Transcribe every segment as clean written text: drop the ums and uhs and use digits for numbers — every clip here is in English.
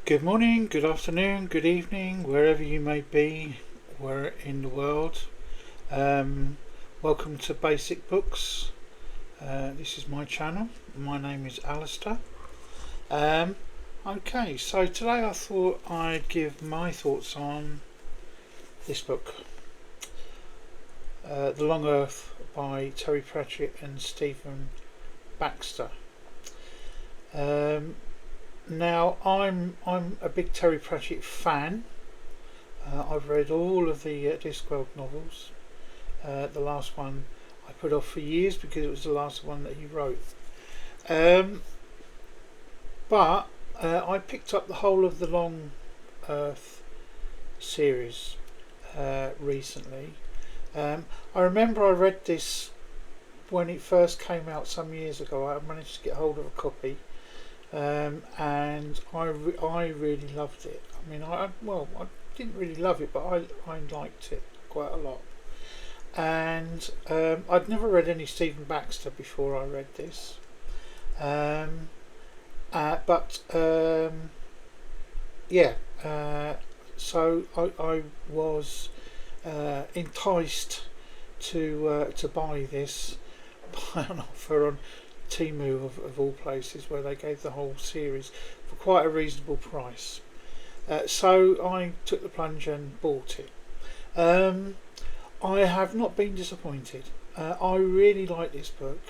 Good morning, good afternoon, good evening, wherever you may be, where in the world. Um, Welcome to Basic Books. This is my channel. My name is Alistair. Um, so today I thought I'd give my thoughts on this book, The Long Earth by Terry Pratchett and Stephen Baxter. Now I'm a big Terry Pratchett fan. I've read all of the Discworld novels. The last one I put off for years because it was the last one that he wrote. Um, but I picked up the whole of the Long Earth series recently. I remember I read this when it first came out some years ago. I managed to get hold of a copy. And I really loved it. I mean, I didn't really love it, but I liked it quite a lot. And I'd never read any Stephen Baxter before I read this. Um, but yeah, so I was enticed to buy this by an offer on Temu of all places, where they gave the whole series for quite a reasonable price. So I took the plunge and bought it. I have not been disappointed. I really like this book.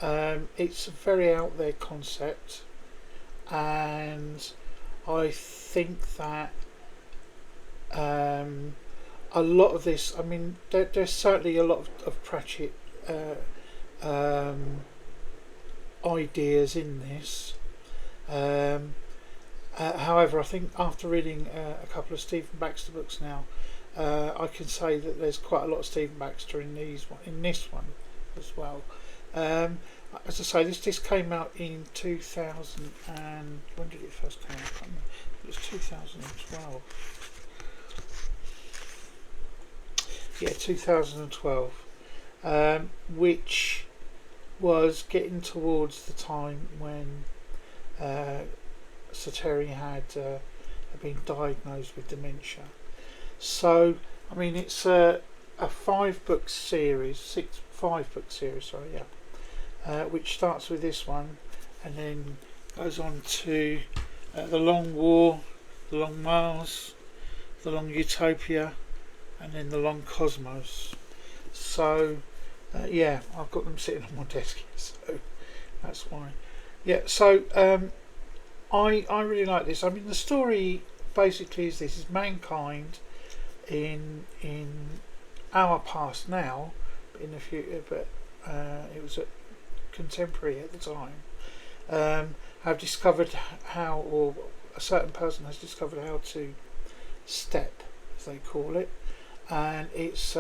It's a very out there concept, and I think that a lot of this, I mean, there's certainly a lot of Pratchett ideas in this. However, I think after reading a couple of Stephen Baxter books now, I can say that there's quite a lot of Stephen Baxter in this one as well. As I say, this came out in 2000 and when did it first come out? I can't remember. It was 2012. Yeah, 2012, which was getting towards the time when Sir Terry had been diagnosed with dementia. So, I mean, it's a 5 book series, 5 book series, sorry, yeah, which starts with this one and then goes on to The Long War, The Long Mars, The Long Utopia, and then The Long Cosmos. So, yeah, I've got them sitting on my desk here, so that's why. Yeah, so I really like this. I mean, the story basically is this: is mankind in our past now, but in the future, but it was contemporary at the time. Have discovered how, or a certain person has discovered how to step, as they call it, and it's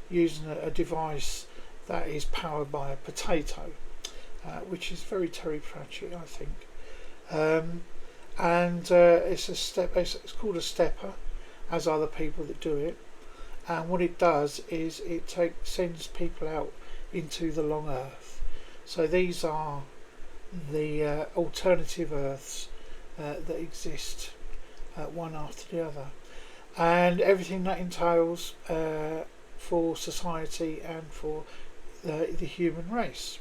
using a device that is powered by a potato, which is very Terry Pratchett, I think. And it's a step. It's called a stepper, as are the people that do it. And what it does is it sends people out into the long Earth. So these are the alternative Earths that exist, one after the other, and everything that entails for society and for the human race.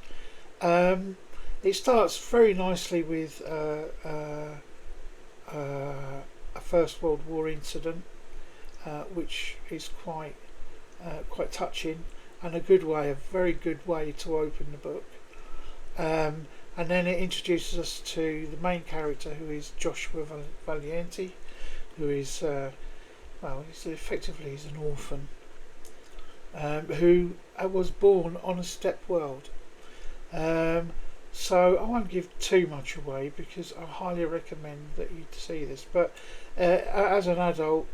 It starts very nicely with a First World War incident, which is quite touching and a very good way to open the book. And then it introduces us to the main character, who is Joshua Valiente, who is he's an orphan, who was born on a step world. So I won't give too much away because I highly recommend that you see this. But as an adult,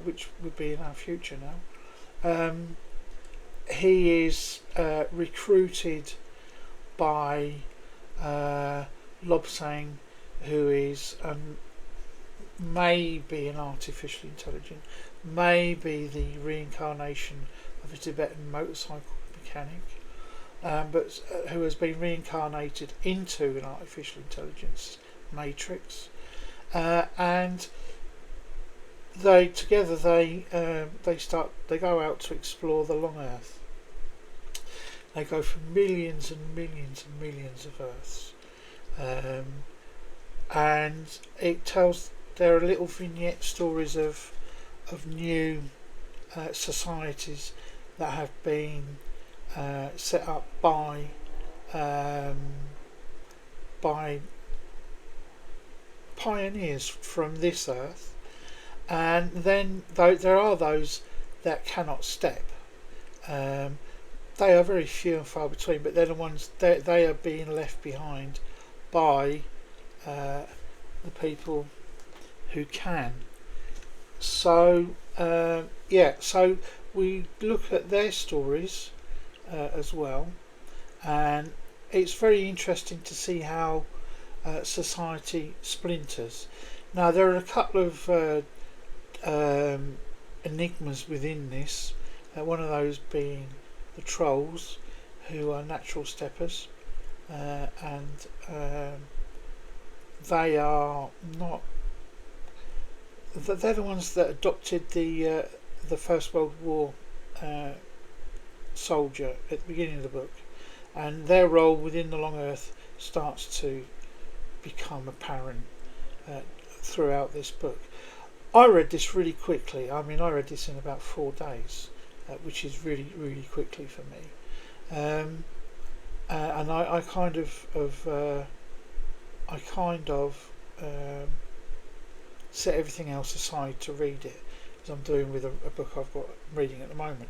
which would be in our future now, he is recruited by Lobsang, who is maybe an artificial intelligence, maybe the reincarnation of a Tibetan motorcycle mechanic, but who has been reincarnated into an artificial intelligence matrix, and they together they go out to explore the long Earth. They go for millions and millions and millions of Earths, and it tells. There are little vignette stories of new societies that have been set up by pioneers from this Earth, and then there are those that cannot step. They are very few and far between, but they're the ones they are being left behind by the people who can. So so we look at their stories as well, and it's very interesting to see how society splinters. Now there are a couple of enigmas within this. One of those being the trolls, who are natural steppers, and they are not. They're the ones that adopted the First World War soldier at the beginning of the book, and their role within the Long Earth starts to become apparent throughout this book. I read this really quickly. I mean, I read this in about 4 days, which is really, really quickly for me. And I kind of set everything else aside to read it, as I'm doing with a book I'm reading at the moment.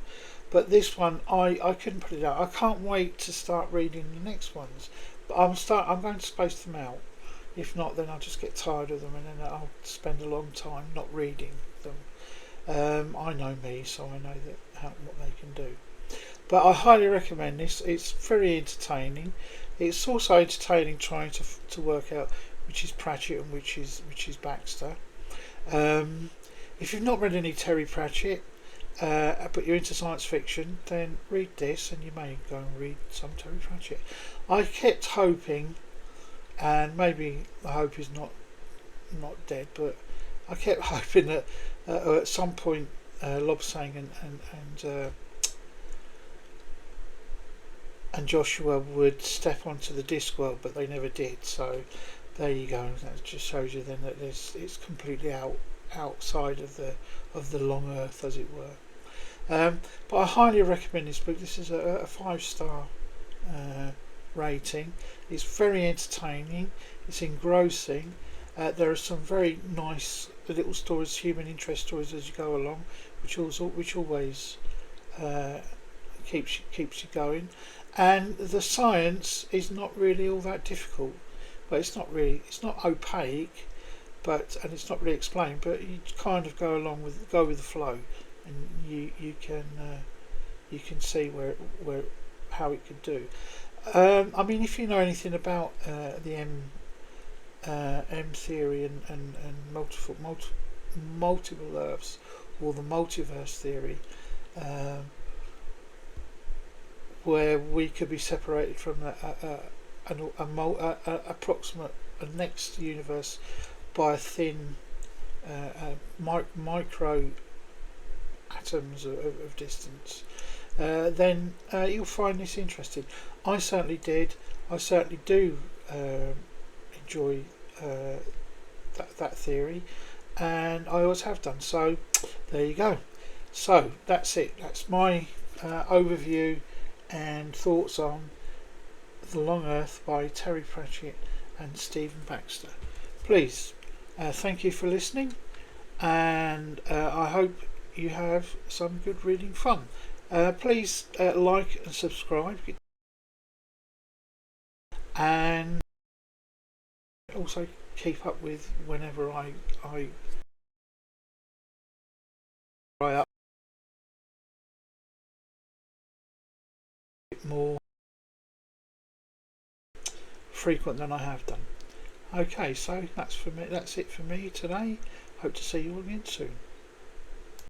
But this one, I couldn't put it out. I can't wait to start reading the next ones. But I'm going to space them out. If not, then I'll just get tired of them, and then I'll spend a long time not reading them. I know me, so I know what they can do. But I highly recommend this. It's very entertaining. It's also entertaining trying to work out which is Pratchett and which is Baxter. If you've not read any Terry Pratchett, but you're into science fiction, then read this, and you may go and read some Terry Pratchett. I kept hoping, and maybe the hope is not dead, but I kept hoping that at some point Lobsang and Joshua would step onto the Discworld, but they never did. So there you go. That just shows you then that it's completely outside of the Long Earth, as it were. But I highly recommend this book. This is a 5-star rating. It's very entertaining. It's engrossing. There are some very nice little stories, human interest stories as you go along, which always keeps you going. And the science is not really all that difficult, but it's not opaque, and it's not really explained. But you kind of go with the flow, and you can see how it could do. I mean, if you know anything about the M theory and multiple Earths, or the multiverse theory, where we could be separated from approximate next universe by a thin micro atoms of distance, then you'll find this interesting. I certainly did. I certainly do enjoy that theory, and I always have done. So there you go. So that's it. That's my overview and thoughts on The Long Earth by Terry Pratchett and Stephen Baxter. Please, thank you for listening, and I hope you have some good reading fun. Please like and subscribe, and also keep up with whenever I up more frequent than I have done. Okay, so that's it for me today. Hope to see you all again soon.